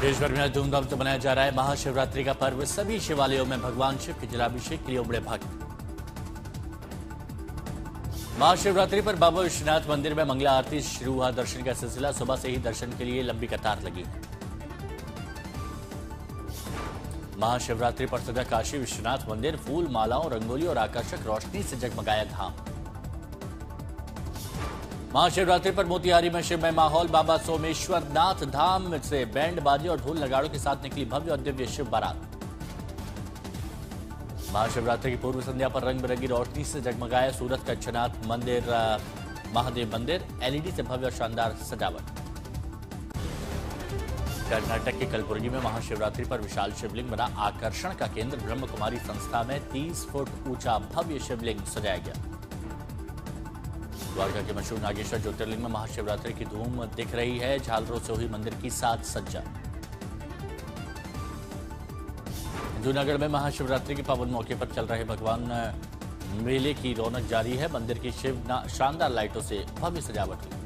देश भर में धूमधाम से मनाया जा रहा है महाशिवरात्रि का पर्व। सभी शिवालयों में भगवान शिव के जलाभिषेक के लिए उमड़े भक्त। महाशिवरात्रि पर बाबा विश्वनाथ मंदिर में मंगला आरती शुरू हुआ। दर्शन का सिलसिला सुबह से ही दर्शन के लिए लंबी कतार लगी है। महाशिवरात्रि पर सजा काशी विश्वनाथ मंदिर फूल, मालाओं, रंगोली और आकर्षक रोशनी से जगमगाया धाम। महाशिवरात्रि पर मोतिहारी में शिवमय माहौल। बाबा सोमेश्वर नाथ धाम से बैंड बाजे और ढोल नगाड़ों के साथ निकली भव्य और दिव्य शिव बारात। महाशिवरात्रि की पूर्व संध्या पर रंग बिरंगी रोशनी से जगमगाया सूरत कच्छनाथ मंदिर, महादेव मंदिर। एलईडी से भव्य और शानदार सजावट। कर्नाटक के कलबुर्गी में महाशिवरात्रि पर विशाल शिवलिंग बना आकर्षण का केंद्र। ब्रह्म कुमारी संस्था में 30 फुट ऊंचा भव्य शिवलिंग सजाया गया। द्वारका के मशहूर नागेश्वर ज्योतिर्लिंग में महाशिवरात्रि की धूम दिख रही है। झालरों से हुई मंदिर की साज सज्जा। जूनागढ़ में महाशिवरात्रि के पावन मौके पर चल रहे भगवान मेले की रौनक जारी है। मंदिर की शानदार लाइटों से भव्य सजावट हुई।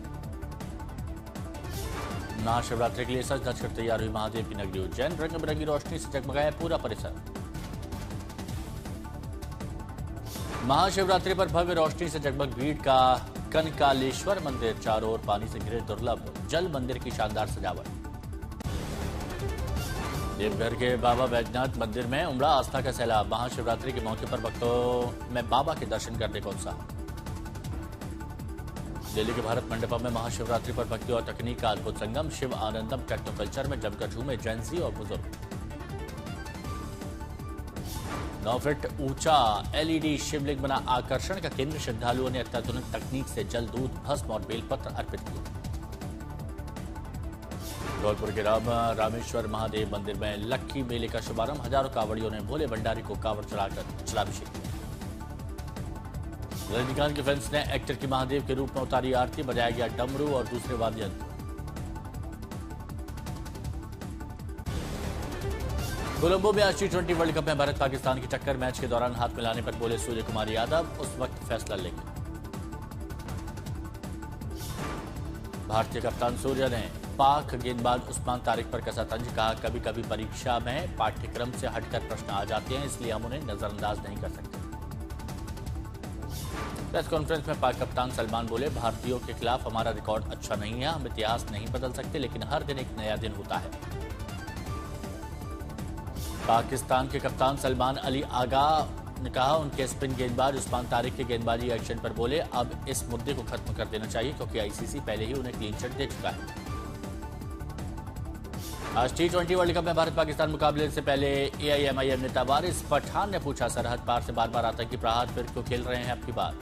महाशिवरात्रि के लिए सज धज कर तैयार हुई महादेव की नगरी उज्जैन। रंग बिरंगी रोशनी से जगमगाया पूरा परिसर। महाशिवरात्रि पर भव्य रोशनी से जगमग भीड़ का कनकालेश्वर मंदिर। चारों ओर पानी से घिरे दुर्लभ जल मंदिर की शानदार सजावट। देवघर के बाबा बैजनाथ मंदिर में उमड़ा आस्था का सैलाब। महाशिवरात्रि के मौके पर भक्तों में बाबा के दर्शन करने का उत्साह। दिल्ली के भारत मंडपम में महाशिवरात्रि पर भक्ति और तकनीक का अद्भुत संगम। शिव आनंदम टेक्नो कल्चर में जमकर झूमे जेंजी और बुजुर्ग। 9 फीट ऊंचा एलईडी शिवलिंग बना आकर्षण का केंद्र। श्रद्धालुओं ने अत्याधुनिक तकनीक से जल, दूध, भस्म और बेलपत्र अर्पित किए। धौलपुर के रामेश्वर महादेव मंदिर में लक्की मेले का शुभारंभ। हजारों कांवड़ियों ने भोले भंडारी को कांवड़ चढ़ाकर जलाभिषेक किया। रजनीकांत के फैंस ने एक्टर की महादेव के रूप में उतारी आरती। बजाया गया डमरू और दूसरे वाद्य यंत्र। कोलंबो में आज T20 वर्ल्ड कप में भारत पाकिस्तान की टक्कर। मैच के दौरान हाथ मिलाने पर बोले सूर्य कुमार यादव, उस वक्त फैसला लेंगे। भारतीय कप्तान सूर्य ने पाक गेंदबाज उस्मान तारिक पर कसा तंज। कहा, कभी कभी परीक्षा में पाठ्यक्रम से हटकर प्रश्न आ जाते हैं, इसलिए हम उन्हें नजरअंदाज नहीं कर सकते। प्रेस कॉन्फ्रेंस में पाक कप्तान सलमान बोले, भारतीयों के खिलाफ हमारा रिकॉर्ड अच्छा नहीं है। हम इतिहास नहीं बदल सकते, लेकिन हर दिन एक नया दिन होता है। पाकिस्तान के कप्तान सलमान अली आगा ने कहा, उनके स्पिन गेंदबाज उस्मान तारिक के गेंदबाजी एक्शन पर बोले, अब इस मुद्दे को खत्म कर देना चाहिए क्योंकि आईसीसी पहले ही उन्हें क्लीन चिट दे चुका है। आज T20 वर्ल्ड कप में भारत पाकिस्तान मुकाबले से पहले AIMIM नेता वारिस पठान ने पूछा, सरहद पार से बार बार आतंकी प्रहार फिर क्यों खेल रहे हैं अब की बार।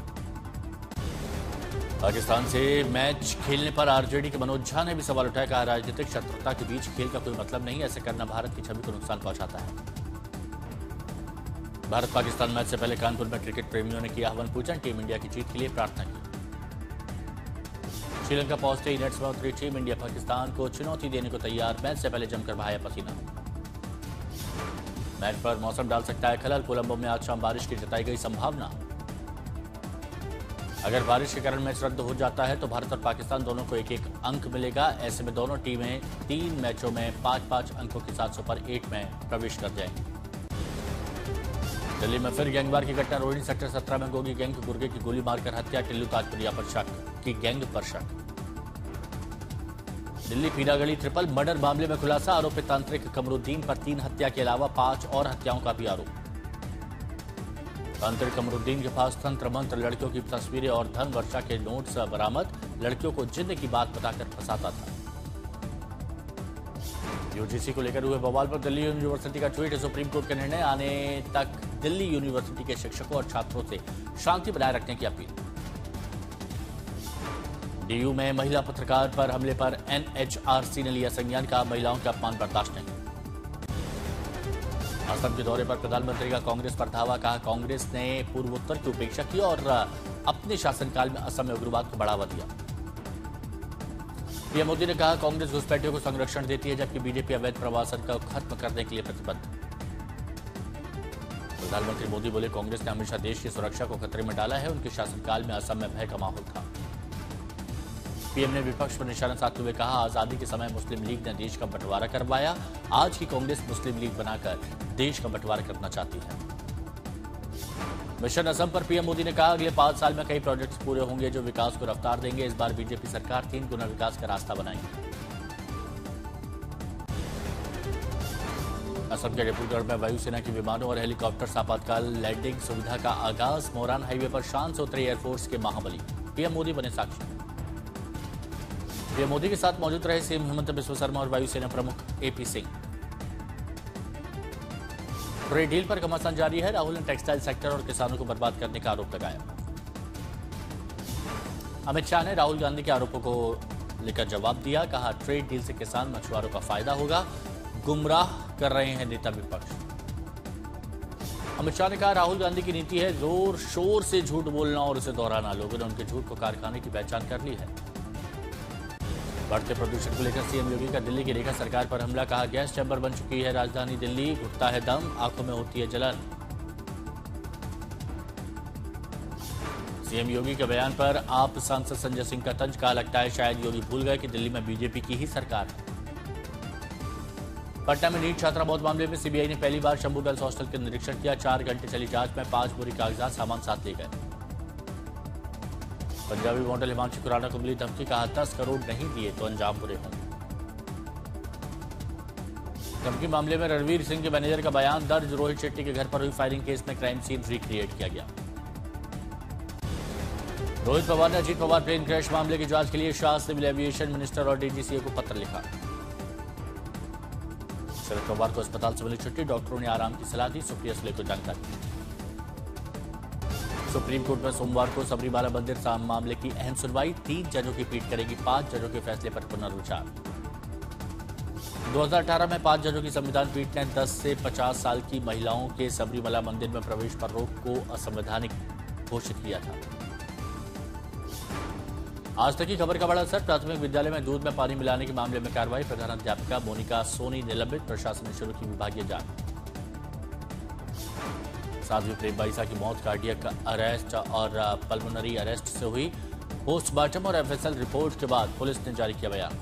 पाकिस्तान से मैच खेलने पर आरजेडी के मनोज झा ने भी सवाल उठाया। कहा, राजनीतिक शत्रुता के बीच खेल का कोई मतलब नहीं है। ऐसे करना भारत की छवि को नुकसान पहुंचाता है। भारत पाकिस्तान मैच से पहले कानपुर में क्रिकेट प्रेमियों ने किया हवन पूजन। टीम इंडिया की जीत के लिए प्रार्थना की। श्रीलंका पहुंचते ही नेट्स में उतरी टीम इंडिया। पाकिस्तान को चुनौती देने को तैयार। मैच से पहले जमकर बहाया पसीना। मैच पर मौसम डाल सकता है खलल। कोलंबो में आज शाम बारिश की जताई गई संभावना। अगर बारिश के कारण मैच रद्द हो जाता है तो भारत और पाकिस्तान दोनों को एक एक अंक मिलेगा। ऐसे में दोनों टीमें 3 मैचों में 5-5 अंकों के साथ सुपर 8 में प्रवेश कर जाएंगी। दिल्ली में फिर गैंगवार की घटना। रोहिणी सेक्टर 17 में गोगी गैंग के गुर्गे की गोली मारकर हत्या। टिल्लू ताजपुरिया पर शक की गैंग पर शक। दिल्ली पीरागढ़ी ट्रिपल मर्डर मामले में खुलासा। आरोपित तांत्रिक कमरुद्दीन पर 3 हत्या के अलावा 5 और हत्याओं का भी आरोप। तांत्रिक कमरुद्दीन के पास तंत्र मंत्र, लड़कियों की तस्वीरें और धन वर्षा के नोट्स बरामद। लड़कियों को जिन्न की बात बताकर फंसाता था। यूजीसी को लेकर हुए बवाल पर दिल्ली यूनिवर्सिटी का ट्वीट। सुप्रीम कोर्ट का निर्णय आने तक दिल्ली यूनिवर्सिटी के शिक्षकों और छात्रों से शांति बनाए रखने की अपील। डीयू में महिला पत्रकार पर हमले पर NHRC ने लिया संज्ञान। का महिलाओं का अपमान बर्दाश्त नहीं। असम के दौरे पर प्रधानमंत्री का कांग्रेस पर धावा। कहा, कांग्रेस ने पूर्वोत्तर की उपेक्षा की और अपने शासनकाल में असम में उग्रवाद को बढ़ावा दिया। पीएम मोदी ने कहा, कांग्रेस घुसपैठियों को संरक्षण देती है जबकि बीजेपी अवैध प्रवासन को खत्म करने के लिए प्रतिबद्ध। प्रधानमंत्री मोदी बोले, कांग्रेस ने हमेशा देश की सुरक्षा को खतरे में डाला है। उनके शासनकाल में असम में भय का माहौल था। पीएम ने विपक्ष पर निशाना साधते हुए कहा, आजादी के समय मुस्लिम लीग ने देश का बंटवारा करवाया, आज की कांग्रेस मुस्लिम लीग बनाकर देश का बंटवारा करना चाहती है। मिशन असम पर पीएम मोदी ने कहा, अगले 5 साल में कई प्रोजेक्ट्स पूरे होंगे जो विकास को रफ्तार देंगे। इस बार बीजेपी सरकार 3 गुना विकास का रास्ता बनाएगी। असम के डिब्रूगढ़ में वायुसेना के विमानों और हेलीकॉप्टर आपातकाल लैंडिंग सुविधा का आगाज। मोरान हाईवे पर शान से उतरे एयरफोर्स के महाबली, पीएम मोदी बने साक्षी। पीएम मोदी के साथ मौजूद रहे सीएम हेमंत बिस्वा शर्मा और वायुसेना प्रमुख एपी सिंह। ट्रेड डील पर घमासान जारी है। राहुल ने टेक्सटाइल सेक्टर और किसानों को बर्बाद करने का आरोप लगाया। अमित शाह ने राहुल गांधी के आरोपों को लेकर जवाब दिया, कहा ट्रेड डील से किसान मछुआरों का फायदा होगा, गुमराह कर रहे हैं नेता विपक्ष। अमित शाह ने कहा, राहुल गांधी की नीति है जोर शोर से झूठ बोलना और उसे दोहराना। लोगों ने उनके झूठ को कारखाने की पहचान कर ली है। बढ़ते प्रदूषण को लेकर सीएम योगी का दिल्ली की रेखा सरकार पर हमला, कहा गैस चैम्बर बन चुकी है राजधानी दिल्ली, घुटता है दम, आंखों में होती है जलन। सीएम योगी के बयान पर आप सांसद संजय सिंह का तंज, कहा लगता है शायद योगी भूल गए कि दिल्ली में बीजेपी की ही सरकार है। पटना में नीट छात्रा मौत मामले में सीबीआई ने पहली बार शंभू गर्ल्स हॉस्टल का निरीक्षण किया। 4 घंटे चली जांच में 5 बोरी कागजात सामान साथ ले गए। पंजाबी मॉडल हिमांशु खुराना को मिली धमकी, कहा 10 करोड़ नहीं दिए तो अंजाम बुरे होंगे। धमकी मामले में रणवीर सिंह के मैनेजर का बयान दर्ज। रोहित शेट्टी के घर पर हुई फायरिंग केस में क्राइम सीन रिक्रिएट किया गया। रोहित पवार ने अजीत पवार प्लेन क्रैश मामले की जांच के लिए शाह सिविल एविएशन मिनिस्टर और डीजीसीए को पत्र लिखा। शरद पवार को अस्पताल से मिली छुट्टी, डॉक्टरों ने आराम की सलाह दी। सुप्रिया सुले को जानकारी। सुप्रीम कोर्ट में सोमवार को सबरीमाला मंदिर मामले की अहम सुनवाई। 3 जजों की पीठ करेगी 5 जजों के फैसले पर पुनर्विचार। 2018 में 5 जजों की संविधान पीठ ने 10 से 50 साल की महिलाओं के सबरीमाला मंदिर में प्रवेश पर रोक को असंवैधानिक घोषित किया था। आज तक की खबर का बड़ा असर, प्राथमिक विद्यालय में दूध में पानी मिलाने के मामले में कार्रवाई। प्रधानाध्यापिका मोनिका सोनी निलंबित, प्रशासन ने शुरू की विभागीय जांच। साध्वी प्रेमबाईसा की मौत कार्डियक अरेस्ट और पल्मोनरी अरेस्ट से हुई। पोस्टमार्टम और एफएसएल रिपोर्ट के बाद पुलिस ने जारी किया बयान।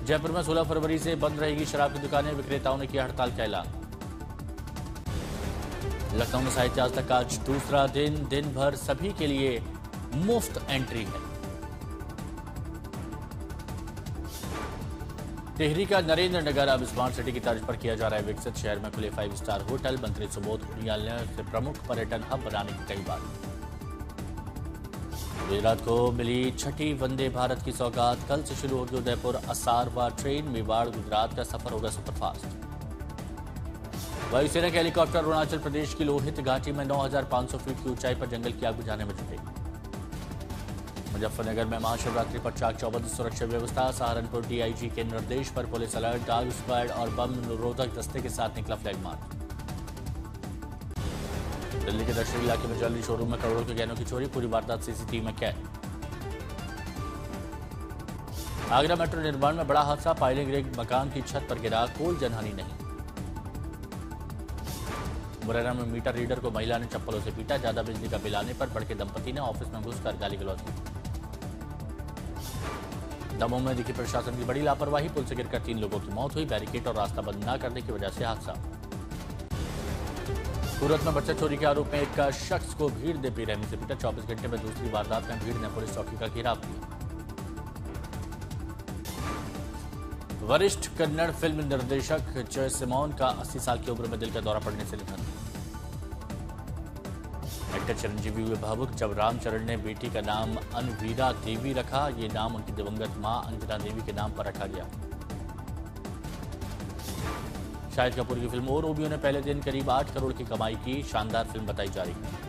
जयपुर में 16 फरवरी से बंद रहेगी शराब की दुकानें, विक्रेताओं ने किया हड़ताल का ऐलान। लखनऊ में साहित्य आज तक आज दूसरा दिन भर सभी के लिए मुफ्त एंट्री है। टिहरी का नरेंद्र नगर अब स्मार्ट सिटी की तर्ज पर किया जा रहा है विकसित। शहर में खुले 5 स्टार होटल। मंत्री सुबोध उनियाल ने इसे प्रमुख पर्यटन हब बनाने की कई बात। गुजरात को मिली 6ठी वंदे भारत की सौगात। कल से शुरू होगी उदयपुर असारवा ट्रेन। मेवाड़ गुजरात का सफर होगा सुपरफास्ट। वायुसेना के हेलीकॉप्टर अरुणाचल प्रदेश की लोहित घाटी में 9,500 फीट की ऊंचाई पर जंगल की आग बुझाने में जुटे। मुजफ्फरनगर में महाशिवरात्रि पर चाक चौबंद सुरक्षा व्यवस्था। सहारनपुर डीआईजी के निर्देश पर पुलिस अलर्ट। डॉग स्क्वाड और बम निरोधक दस्ते के साथ निकला फ्लैग मार्च। दिल्ली के दक्षिणी इलाके में ज्वेलरी शोरूम में करोड़ों के गहनों की चोरी, पूरी वारदात सीसीटीवी में कैद। आगरा मेट्रो निर्माण में बड़ा हादसा, पायलिंग रिग मकान की छत पर गिरा, कोई जनहानि नहीं। मुरैना में मीटर रीडर को महिला ने चप्पलों से पीटा। ज्यादा बिजली का बिल आने पर भड़के दंपति ने ऑफिस में घुसकर गाली गलौज की। दमोह में दिखी प्रशासन की बड़ी लापरवाही, पुल से गिरकर 3 लोगों की मौत हुई। बैरिकेड और रास्ता बंद न करने की वजह से हादसा। सूरत में बच्चा चोरी के आरोप में एक शख्स को भीड़ ने बेरहमी से पीटा। 24 घंटे में दूसरी वारदात में भीड़ ने पुलिस चौकी का घेराव किया। वरिष्ठ कन्नड़ फिल्म निर्देशक जय सिमोन का 80 साल की उम्र में दिल का दौरा पड़ने से निधन। एक्टर चिरंजीवी हुए भावुक जब रामचरण ने बेटी का नाम अनवीरा देवी रखा। ये नाम उनकी दिवंगत मां अंजना देवी के नाम पर रखा गया। शाहिद कपूर की फिल्म ओ रोमियो ने पहले दिन करीब 8 करोड़ की कमाई की। शानदार फिल्म बताई जा रही है।